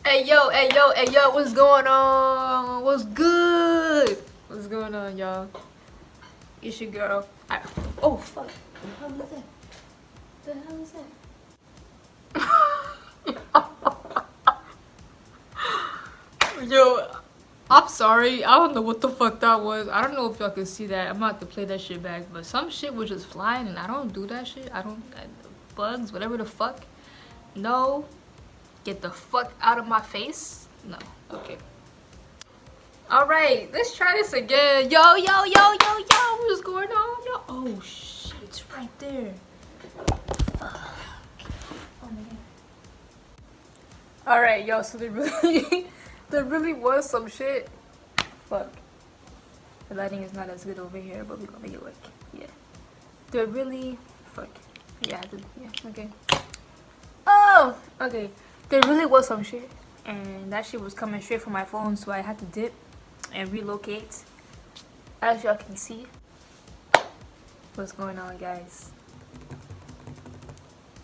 Hey yo, hey yo, hey yo, what's going on? What's good? What's going on, y'all? It's your girl. Oh fuck. The hell is that? The hell is that? Yo, I'm sorry. I don't know what the fuck that was. I don't know if y'all can see that. I'm about to play that shit back, but some shit was just flying and I don't do that shit. Bugs, whatever the fuck. No. Get the fuck out of my face. No. Okay. Alright, let's try this again. Yo, yo, yo, yo, yo, what's going on? Yo. Oh shit, it's right there. Fuck. Oh my god. Alright, yo, so there really was some shit. Fuck. The lighting is not as good over here, but we're gonna make it work. Yeah. There really fuck. Yeah, okay. Oh, okay. There really was some shit. And that shit was coming straight from my phone, so I had to dip and relocate. As y'all can see, what's going on, guys?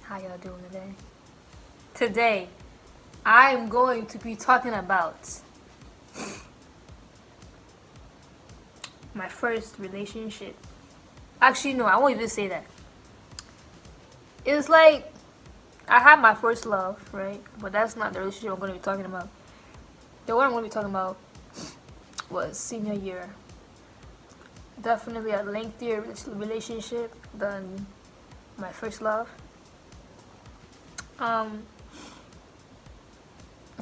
How y'all doing today? Today I'm going to be talking about my first relationship. Actually, no, I won't even say that. It's like I had my first love, right? But that's not the relationship I'm going to be talking about. The one I'm going to be talking about was senior year. Definitely a lengthier relationship than my first love.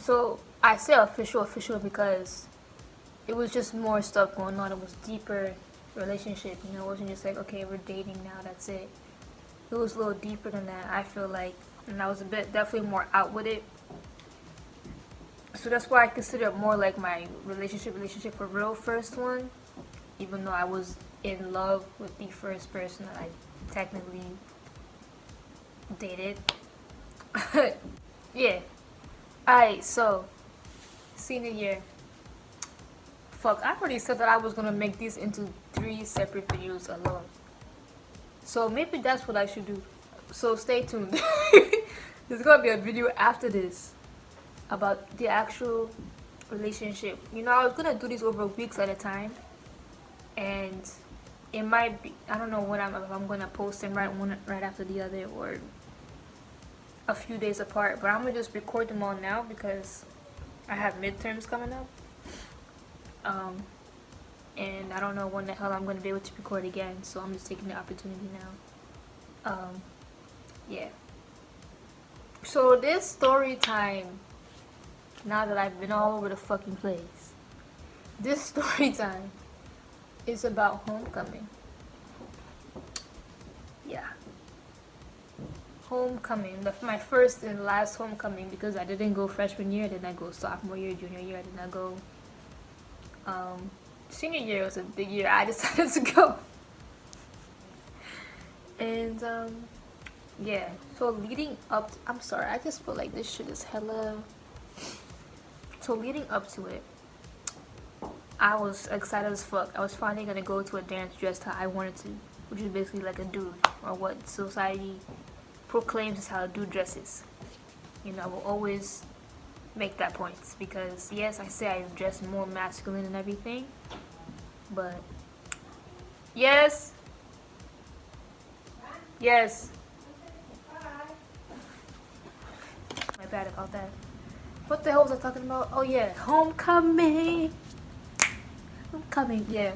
So I say official because it was just more stuff going on. It was deeper relationship, you know. It wasn't just like, okay, we're dating now, that's it. It was a little deeper than that, I feel like, and I was definitely more out with it. So that's why I consider it more like my relationship for real first one, even though I was in love with the first person that I technically dated. Yeah. Alright, so senior year. Fuck, I already said that I was gonna make these into 3 separate videos alone. So maybe that's what I should do. So stay tuned. There's gonna be a video after this about the actual relationship. You know, I was gonna do these over weeks at a time, and it might be, I don't know when if I'm gonna post them right after the other or a few days apart, but I'm gonna just record them all now because I have midterms coming up. And I don't know when the hell I'm gonna be able to record again, so I'm just taking the opportunity now. Yeah. So this story time, now that I've been all over the fucking place, this story time is about homecoming. Yeah. Homecoming, my first and last homecoming, because I didn't go freshman year, I did not go sophomore year, junior year, I did not go. Senior year was a big year, I decided to go. And yeah, so leading up I'm sorry, I just feel like this shit is hella. So leading up to it, I was excited as fuck. I was finally gonna go to a dance dressed how I wanted to, which is basically like a dude, or what society proclaims is how a dude dresses. You know, I will always make that point because yes, I say I dress more masculine and everything, but yes. My bad about that. What the hell was I talking about? Oh yeah, homecoming. Homecoming, yeah.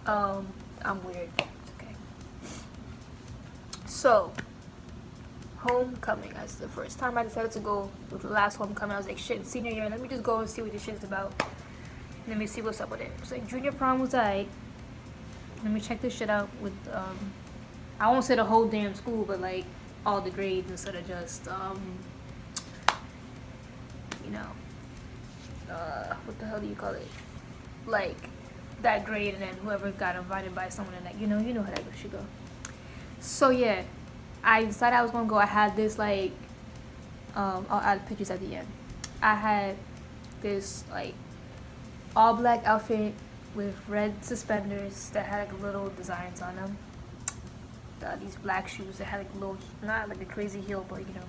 I'm weird. It's okay. So, homecoming. That's the first time I decided to go with the last homecoming. I was like, shit, senior year, let me just go and see what this shit's about. Let me see what's up with it. It's like junior prom was alright. Let me check this shit out with I won't say the whole damn school, but like all the grades instead of just you know, what the hell do you call it? Like that grade, and then whoever got invited by someone, and like you know how that should go. So yeah, I decided I was gonna go. I had this like, I'll add pictures at the end. I had this like all black outfit with red suspenders that had like little designs on them. These black shoes that had like little, not like a crazy heel, but you know,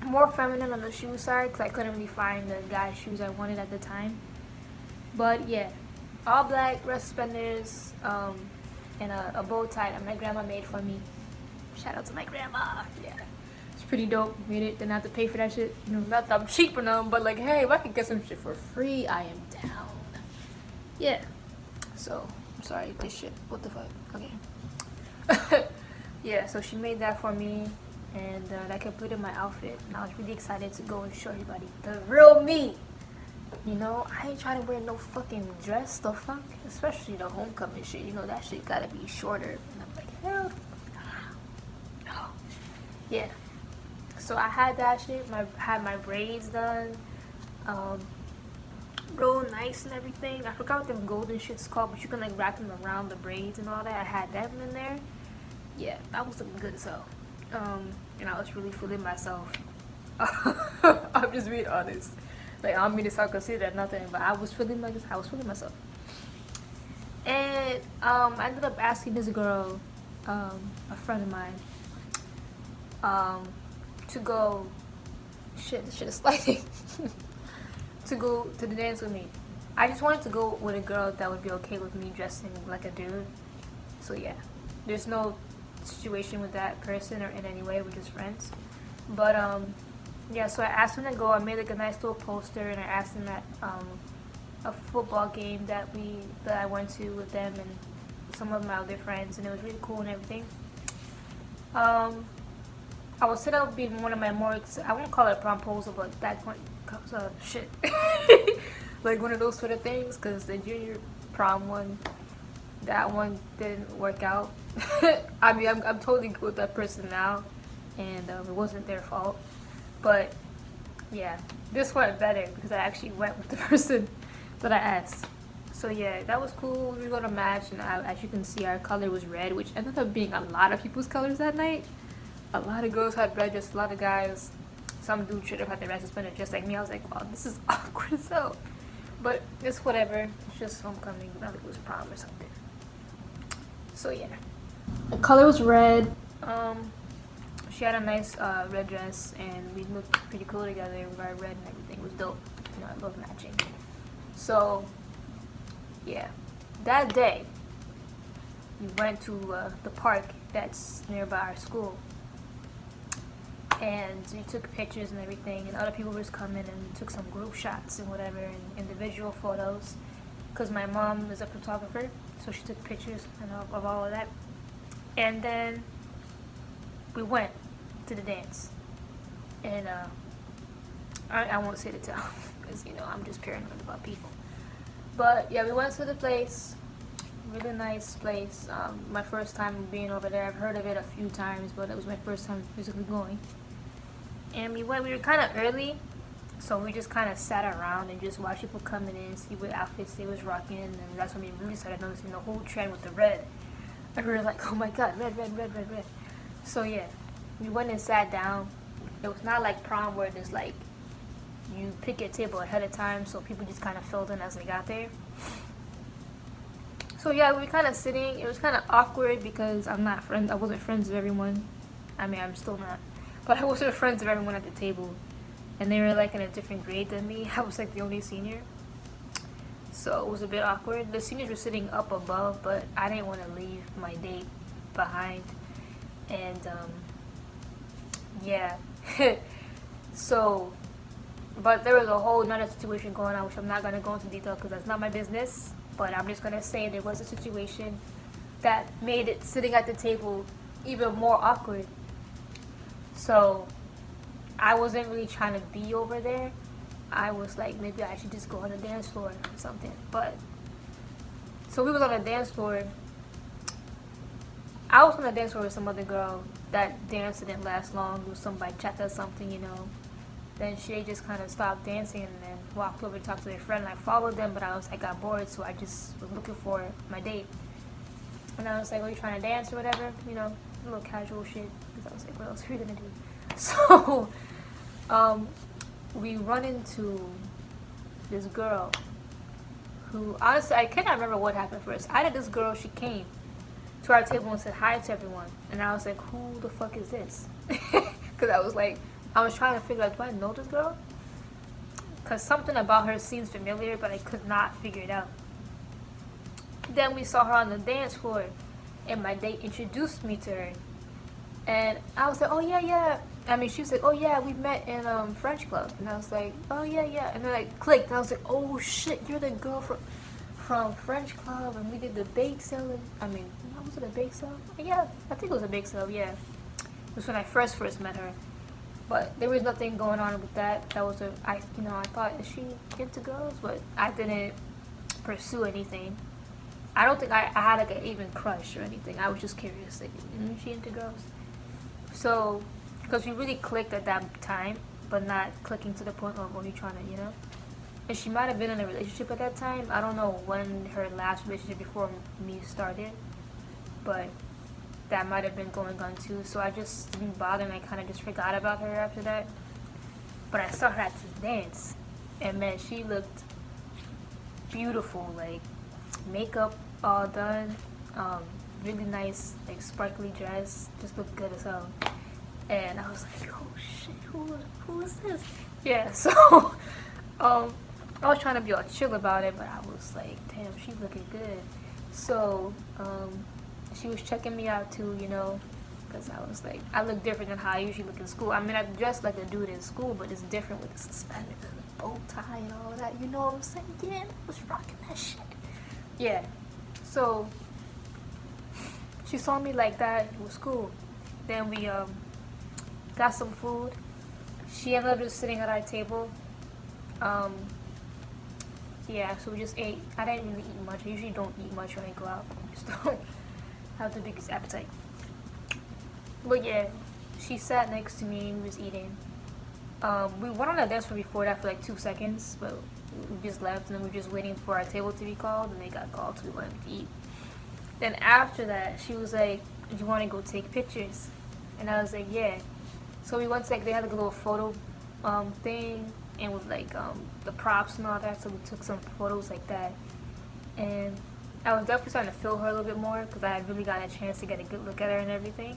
more feminine on the shoe side because I couldn't really find the guy shoes I wanted at the time. But yeah, all black, red suspenders, and a bow tie that my grandma made for me. Shout out to my grandma. Yeah, it's pretty dope. Made it. Didn't have to pay for that shit. You know, not that I'm cheap or nothing, but like, hey, if I can get some shit for free, I am down. Yeah. So, I'm sorry, this shit. What the fuck? Okay. Yeah, so she made that for me, and that completed my outfit. And I was really excited to go and show everybody the real me. You know, I ain't trying to wear no fucking dress, the fuck? Especially the homecoming shit. You know, that shit gotta be shorter. And I'm like, hell no. Yeah. So I had that shit. Had my braids done. Real nice and everything. I forgot what them golden shit's called, but you can like wrap them around the braids and all that. I had them in there. Yeah, that was looking good as hell. And I was really feeling myself. I'm just being honest. Like, I don't mean to sound conceited or nothing, but I was feeling myself. And I ended up asking this girl, a friend of mine, to go. Shit, this shit is sliding. To go to the dance with me. I just wanted to go with a girl that would be okay with me dressing like a dude. So yeah, there's no situation with that person or in any way. We're just friends. But yeah. So I asked him to go. I made like a nice little poster, and I asked him at a football game that I went to with them and some of my other friends, and it was really cool and everything. I would set up being one of my more, I won't call it a promposal, but that point, shit. Like one of those sort of things, because the junior prom one, that one didn't work out. I mean, I'm totally good with that person now, and it wasn't their fault. But yeah, this went better because I actually went with the person that I asked. So yeah, that was cool. We were gonna match, and as you can see, our color was red, which ended up being a lot of people's colors that night. A lot of girls had red, just a lot of guys. Some dude should have had the red suspended just like me. I was like, wow, this is awkward as hell. But it's whatever. It's just homecoming. Not like it was prom or something. So yeah, the color was red. She had a nice red dress, and we looked pretty cool together with our red and everything. It was dope. You know, I love matching. So yeah, that day we went to the park that's nearby our school, and we took pictures and everything, and other people were just coming and took some group shots and whatever, and individual photos, because my mom is a photographer, so she took pictures of all of that. And then we went to the dance, and I won't say the town because you know I'm just paranoid about people. But yeah, we went to the place. Really nice place. My first time being over there. I've heard of it a few times, but it was my first time physically going. And we went. We were kind of early, so we just kind of sat around and just watched people coming in, see what outfits they was rocking, and that's when we really started noticing the whole trend with the red. And we were like, oh my god, red, red, red, red, red. So yeah, we went and sat down. It was not like prom where there's like you pick your table ahead of time, so people just kind of filled in as they got there. So yeah, we were kind of sitting. It was kind of awkward because I wasn't friends with everyone. I mean, I'm still not, but I wasn't friends with everyone at the table, and they were like in a different grade than me. I was like the only senior, so it was a bit awkward. The seniors were sitting up above, but I didn't want to leave my date behind, and yeah. So, but there was a whole nother situation going on, which I'm not gonna go into detail because that's not my business. But I'm just gonna say there was a situation that made it sitting at the table even more awkward. So I wasn't really trying to be over there. I was like, maybe I should just go on the dance floor or something. But so we was on the dance floor. I was on the dance floor with some other girl. That dance didn't last long. It was some bachata or something, you know. Then she just kind of stopped dancing and then walked over to talk to their friend. And I followed them, but I got bored, so I just was looking for my date. And I was like, "Are you trying to dance or whatever?" You know, a little casual shit. Because I was like, "What else are we gonna do?" So, we run into this girl who, honestly, I cannot remember what happened first. I had this girl. She came to our table and said hi to everyone, and I was like, "Who the fuck is this?" Because I was like, I was trying to figure out, do I know this girl? Because something about her seems familiar, but I could not figure it out. Then we saw her on the dance floor, and my date introduced me to her. And I was like, oh yeah, yeah. I mean, she was like, oh yeah, we met in French club. And I was like, oh yeah, yeah. And then I clicked, and I was like, oh shit, you're the girl from French club, and we did the bake sale. I mean, was it a bake sale? Yeah, I think it was a bake sale. Yeah, it was when I first met her. But there was nothing going on with that. That was I thought, is she into girls? But I didn't pursue anything. I don't think I had like an even crush or anything. I was just curious, like, is she into girls? So, because we really clicked at that time, but not clicking to the point of only trying to, And she might have been in a relationship at that time. I don't know when her last relationship before me started, but that might have been going on too. So I just didn't bother, and I kind of just forgot about her after that. But I saw her at the dance, and man, she looked beautiful, like makeup all done, really nice, like sparkly dress, just looked good as hell. And I was like, oh shit, who is this? Yeah, so I was trying to be all chill about it, but I was like, damn, she's looking good. So she was checking me out too, because I was like, I look different than how I usually look in school. I mean, I dress like a dude in school, but it's different with the suspenders and the bow tie and all of that. You know what I'm saying? Yeah, I was rocking that shit. Yeah. So she saw me like that. It was cool. Then we got some food. She ended up just sitting at our table. Yeah, so we just ate. I didn't really eat much. I usually don't eat much when I go out. I just don't have the biggest appetite. But yeah, she sat next to me and we was eating. We went on the dance floor before that for like 2 seconds, but we just left, and then we were just waiting for our table to be called, and they got called, so we went to eat. Then after that, she was like, do you want to go take pictures? And I was like, yeah. So we went to, like, they had like a little photo thing, and with like the props and all that, so we took some photos like that. And I was definitely starting to feel her a little bit more, because I had really gotten a chance to get a good look at her and everything.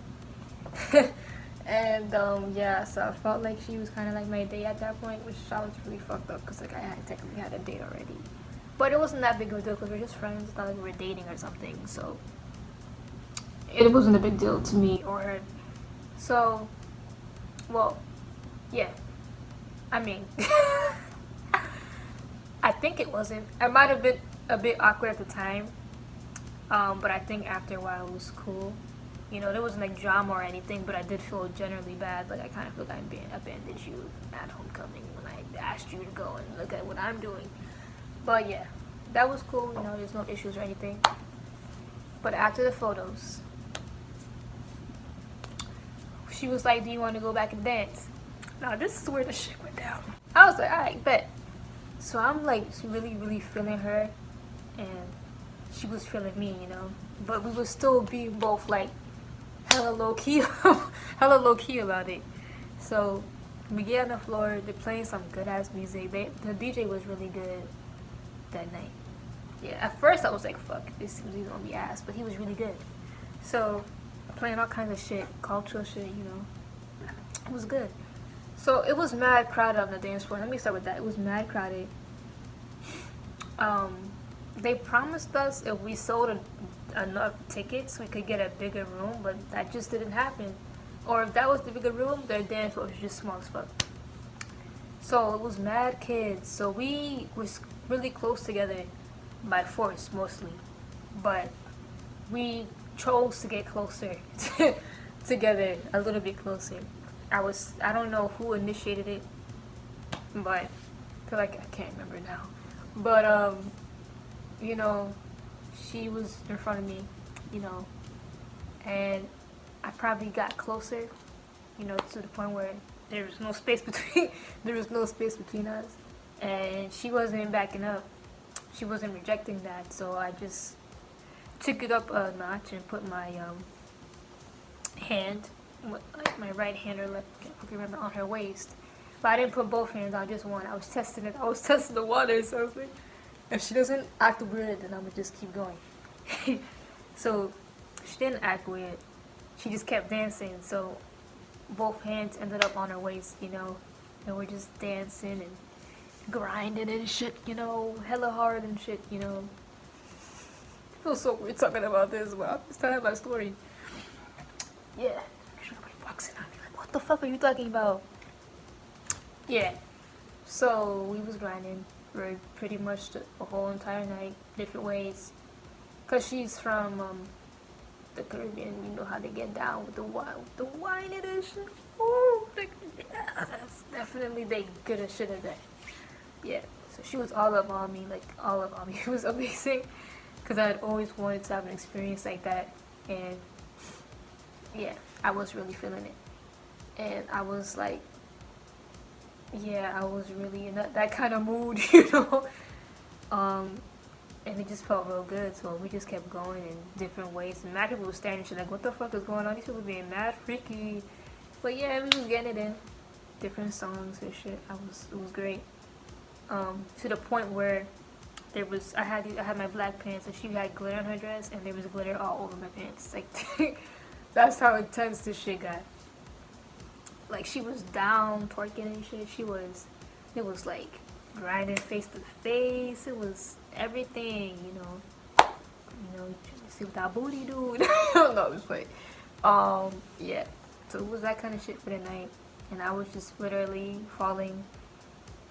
And yeah, so I felt like she was kind of like my date at that point, which I was really fucked up, because like I had technically had a date already. But it wasn't that big of a deal, because we were just friends. It's not like we were dating or something, so it wasn't a big deal to me or her. So, well, yeah, I mean, I think it wasn't. It might have been a bit awkward at the time, but I think after a while it was cool. There wasn't like drama or anything, but I did feel generally bad. Like I kind of feel like I abandoned you at homecoming when I asked you to go and look at what I'm doing. But yeah, that was cool. There's no issues or anything. But after the photos, she was like, do you want to go back and dance? Now this is where the shit went down. I was like, alright, bet. So I'm like really, really feeling her, and she was feeling me, But we were still being both like hella low key about it. So we get on the floor, they're playing some good ass music. The DJ was really good that night. Yeah, at first I was like, fuck, this was gonna be ass, but he was really good. So playing all kinds of shit, cultural shit, It was good. So it was mad crowded on the dance floor. Let me start with that. It was mad crowded. They promised us if we sold enough tickets, we could get a bigger room, but that just didn't happen. Or if that was the bigger room, their dance floor was just small as fuck. So it was mad kids. So we was really close together by force mostly, but we chose to get closer together, a little bit closer. I don't know who initiated it, but I feel like I can't remember now. But she was in front of me, and I probably got closer, to the point where there was no space between us, and she wasn't backing up. She wasn't rejecting that, so I just took it up a notch and put my hand, like my right hand or left, I can't remember, on her waist. But I didn't put both hands on, just one. I was testing it. I was testing the water, so I was like, if she doesn't act weird, then I'm gonna just keep going. So she didn't act weird. She just kept dancing. So both hands ended up on her waist, you know, and we're just dancing and grinding and shit, you know, hella hard and shit, you know. I feel so weird talking about this, but I'm just telling my story. Yeah. Make sure nobody walks in on me like, what the fuck are you talking about? Yeah. So we was grinding for pretty much the whole entire night, different ways. Cause she's from the Caribbean, you know how they get down with the wine and this shit. Ooh, that's definitely they good as shit at that. Yeah. So she was all up on me, like all up on me. It was amazing, cause I had always wanted to have an experience like that, and yeah, I was really feeling it, and I was like, yeah, I was really in that kind of mood, you know. Um, and it just felt real good. So we just kept going in different ways. And mad people were staring and shit like, what the fuck is going on? These people being mad freaky. But yeah, we was getting it in. Different songs and shit. It was great. To the point where I had my black pants and she had glitter on her dress and there was glitter all over my pants. Like that's how intense this shit got. Like she was down twerking and shit. It was like grinding face to face. It was everything, you know. You know, see what that booty do. I don't know, it's like, yeah. So it was that kind of shit for the night, and I was just literally falling.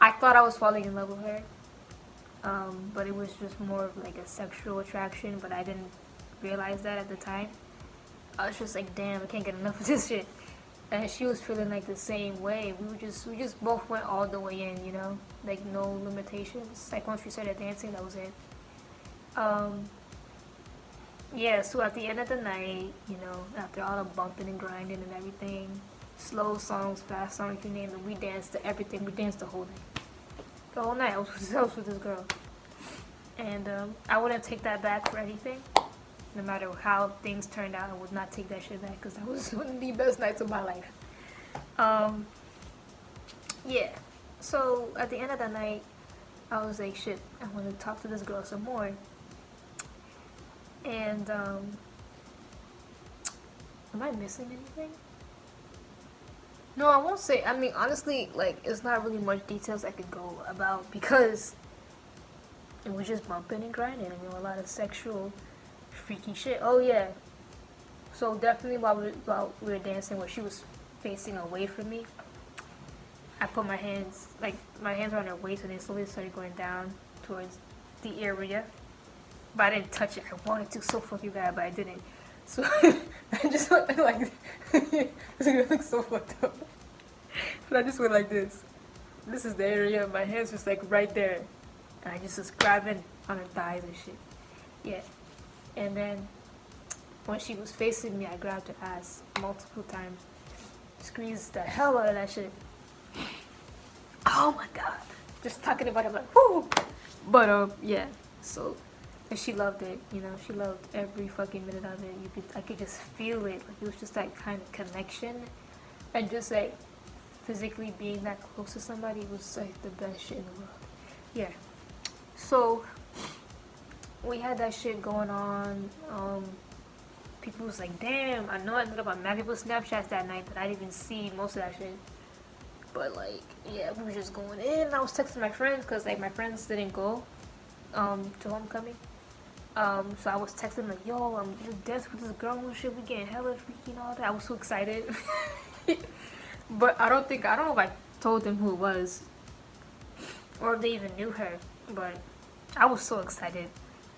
I thought I was falling in love with her, but it was just more of like a sexual attraction. But I didn't realize that at the time. I was just like, damn, I can't get enough of this shit. And she was feeling like the same way. We just both went all the way in, you know, like no limitations. Like once we started dancing, that was it. Yeah. So at the end of the night, you know, after all the bumping and grinding and everything, slow songs, fast songs, you name it, we danced to everything. We danced the whole night. The whole night, I was with this girl, and I wouldn't take that back for anything. No matter how things turned out, I would not take that shit back because that was one of the best nights of my life. Yeah. So at the end of the night, I was like, shit, I want to talk to this girl some more. And am I missing anything? No, I won't say. I mean, honestly, like it's not really much details I could go about because it was just bumping and grinding. I mean, a lot of sexual freaky shit. Oh yeah. So definitely while we were dancing, where she was facing away from me, I put my hands were on her waist, and then slowly started going down towards the area. But I didn't touch it. I wanted to so fucking bad, but I didn't. So I just went like, it looks so fucked up. But I just went like this. This is the area. My hands was like right there, and I just was grabbing on her thighs and shit. Yeah. And then when she was facing me, I grabbed her ass multiple times, squeezed the hell out of that shit. Oh my god! Just talking about it, I'm like, whoo! But yeah. So, and she loved it. You know, she loved every fucking minute of it. I could just feel it. Like it was just that kind of connection, and just like physically being that close to somebody was like the best shit in the world. Yeah. So we had that shit going on. People was like, damn, I know I ended up on mad people's Snapchats that night, but I didn't even see most of that shit. But like, yeah, we were just going in. And I was texting my friends because like my friends didn't go to homecoming. So I was texting like, yo, I'm just dancing with this girl and shit. We getting hella freaky and all that. I was so excited. But I don't know if I told them who it was or if they even knew her. But I was so excited.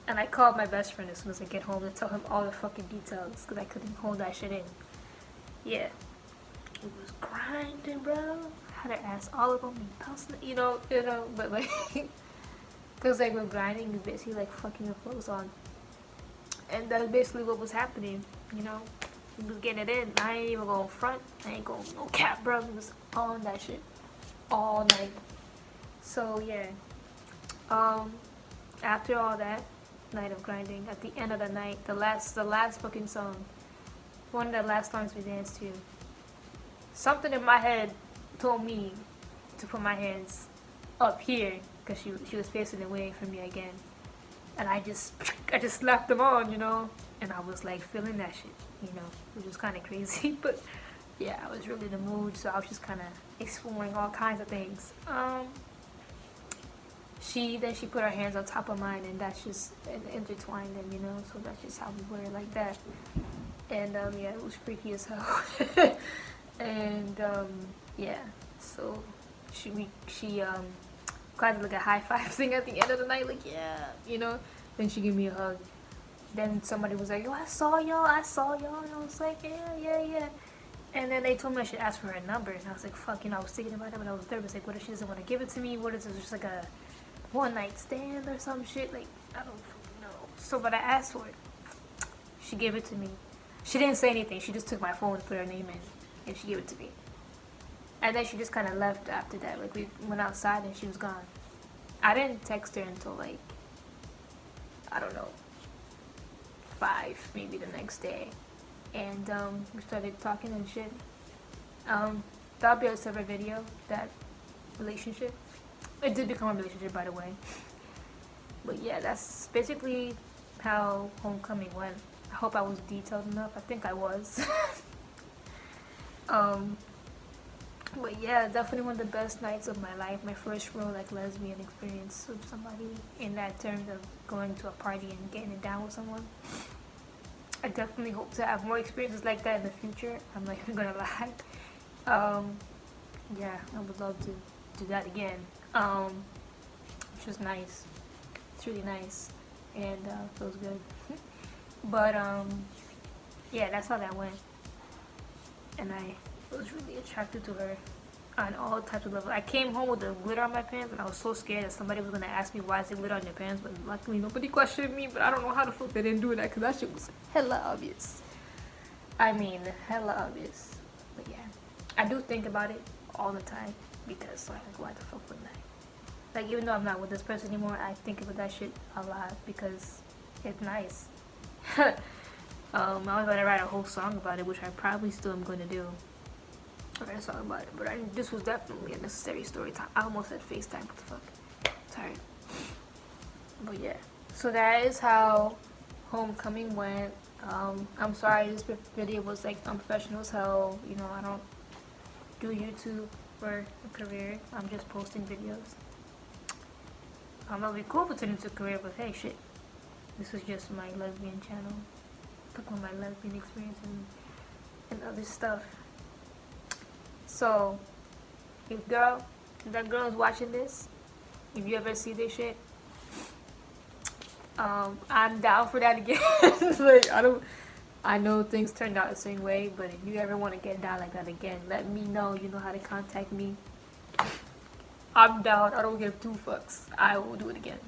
And I called my best friend as soon as I get home to tell him all the fucking details because I couldn't hold that shit in. Yeah. It was grinding, bro. Had her ass all up on me, bouncing, you know, but like, because like with grinding, it's basically like fucking your clothes on. And that's basically what was happening, you know. He was getting it in. I ain't even going front. I ain't going no cap, bro. He was on that shit all night. So yeah. After all that night of grinding, at the end of the night, the last fucking song, one of the last songs we danced to, something in my head told me to put my hands up here because she was facing away from me again, and I just slapped them on, you know, and I was like feeling that shit, you know, which was kind of crazy, but yeah, I was really in the mood, so I was just kind of exploring all kinds of things. She put her hands on top of mine, and that's just intertwined them, you know. So that's just how we were like that. And yeah, it was freaky as hell. And yeah, so she kind of like a high five thing at the end of the night, like yeah, you know. Then she gave me a hug. Then somebody was like, yo, I saw y'all, and I was like, yeah. And then they told me I should ask for her number, and I was like, fuck, you know, I was thinking about it, but I was nervous. Like, what if she doesn't want to give it to me? What if it's just like a one night stand or some shit? Like, I don't fucking know. So, but I asked for it. She gave it to me. She didn't say anything. She just took my phone and put her name in, and she gave it to me. And then she just kind of left after that. Like, we went outside and she was gone. I didn't text her until like, I don't know, 5 maybe the next day. And we started talking and shit. That'll be a separate video, that relationship. It did become a relationship, by the way. But yeah, that's basically how homecoming went. I hope I was detailed enough. I think I was. But yeah, definitely one of the best nights of my life. My first real like lesbian experience with somebody, in that terms of going to a party and getting it down with someone. I definitely hope to have more experiences like that in the future. I'm not even gonna lie. Yeah, I would love to do that again. Which was nice. It's really nice, and feels good. But yeah, that's how that went. And I was really attracted to her on all types of levels. I came home with the glitter on my pants, and I was so scared that somebody was gonna ask me why is there glitter on your pants. But luckily, nobody questioned me. But I don't know how the fuck they didn't do that, because that shit was hella obvious. I mean, hella obvious. But yeah, I do think about it all the time, because like, why the fuck wouldn't I? Like, even though I'm not with this person anymore, I think about that shit a lot because it's nice. I was gonna write a whole song about it, which I probably still am gonna do. Write a song about it, but this was definitely a necessary story time. I almost said FaceTime. What the fuck? Tired. But yeah, so that is how homecoming went. I'm sorry this video was like unprofessional as hell. You know, I don't do YouTube for a career. I'm just posting videos. It'll be cool if it turned into a career, but hey, shit. This was just my lesbian channel. Talk about my lesbian experience and other stuff. So, if that girl is watching this, if you ever see this shit, I'm down for that again. Like, I know things turned out the same way, but if you ever want to get down like that again, let me know. You know how to contact me. I'm down. I don't give 2 fucks. I will do it again.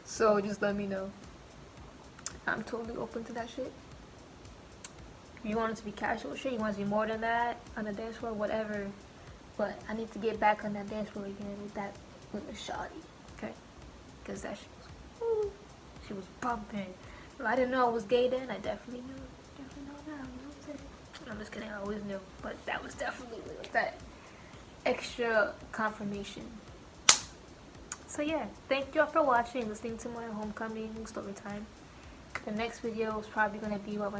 So just let me know. I'm totally open to that shit. If you want it to be casual shit, you want it to be more than that on the dance floor, whatever. But I need to get back on that dance floor again with a shawty, okay? Because that shit was, woo, she was bumping. If I didn't know I was gay then, I definitely knew. Definitely know now, you know what I'm saying? I'm just kidding, I always knew. But that was definitely like that extra confirmation. So yeah, thank you all for watching, listening to my homecoming story time. The next video is probably gonna be about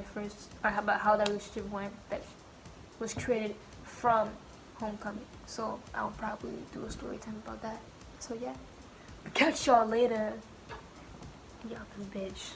about how that relationship went that was created from homecoming. So I'll probably do a story time about that. So yeah, catch y'all later. Y'all this bitch.